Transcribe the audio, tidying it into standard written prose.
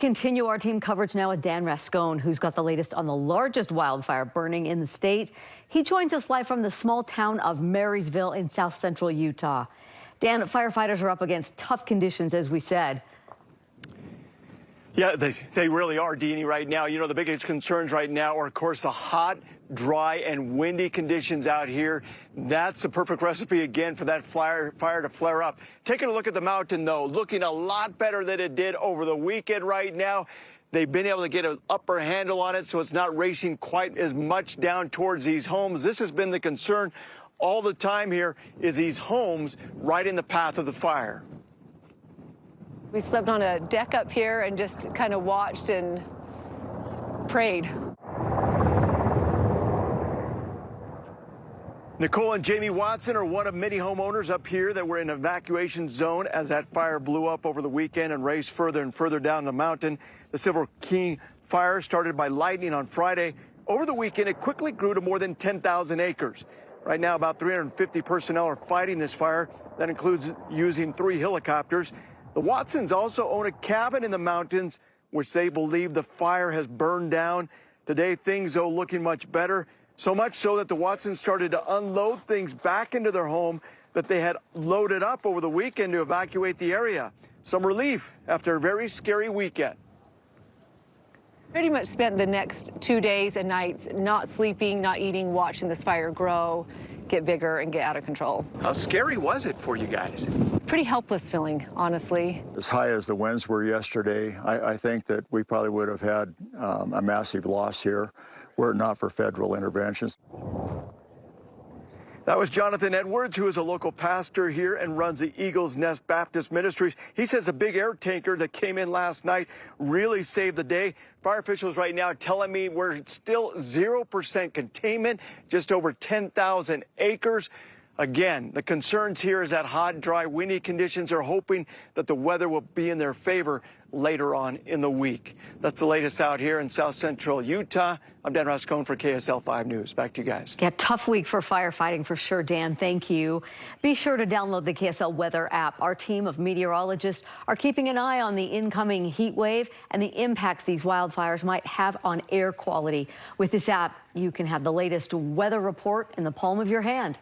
Continue our team coverage now with Dan Rascone, who's got the latest on the largest wildfire burning in the state. He joins us live from the small town of Marysville in south central Utah. Dan, firefighters are up against tough conditions, as we said. Yeah, they really are, Deanie, right now. You know, the biggest concerns right now are, of course, the hot, dry, and windy conditions out here. That's the perfect recipe, again, for that fire to flare up. Taking a look at the mountain, though, looking a lot better than it did over the weekend right now. They've been able to get an upper handle on it, so it's not racing quite as much down towards these homes. This has been the concern all the time here, is these homes right in the path of the fire. We slept on a deck up here and just kind of watched and prayed. Nicole and Jamie Watson are one of many homeowners up here that were in evacuation zone as that fire blew up over the weekend and raced further and further down the mountain. The Silver King fire started by lightning on Friday. Over the weekend, it quickly grew to more than 10,000 acres. Right now, about 350 personnel are fighting this fire. That includes using 3 helicopters. The Watsons also own a cabin in the mountains, which they believe the fire has burned down. Today, things, though, looking much better. So much so that the Watsons started to unload things back into their home that they had loaded up over the weekend to evacuate the area. Some relief after a very scary weekend. Pretty much spent the next 2 days and nights not sleeping, not eating, watching this fire grow, get bigger, and get out of control. How scary was it for you guys? Pretty helpless feeling, honestly. As high as the winds were yesterday, I think that we probably would have had a massive loss here were it not for federal interventions. That was Jonathan Edwards, who is a local pastor here and runs the Eagles Nest Baptist Ministries. He says a big air tanker that came in last night really saved the day. Fire officials right now telling me we're still 0% containment, just over 10,000 acres. Again, the concerns here is that hot, dry, windy conditions are hoping that the weather will be in their favor later on in the week. That's the latest out here in south central Utah. I'm Dan Rascone for KSL 5 News. Back to you guys. Yeah, tough week for firefighting for sure, Dan. Thank you. Be sure to download the KSL weather app. Our team of meteorologists are keeping an eye on the incoming heat wave and the impacts these wildfires might have on air quality. With this app, you can have the latest weather report in the palm of your hand.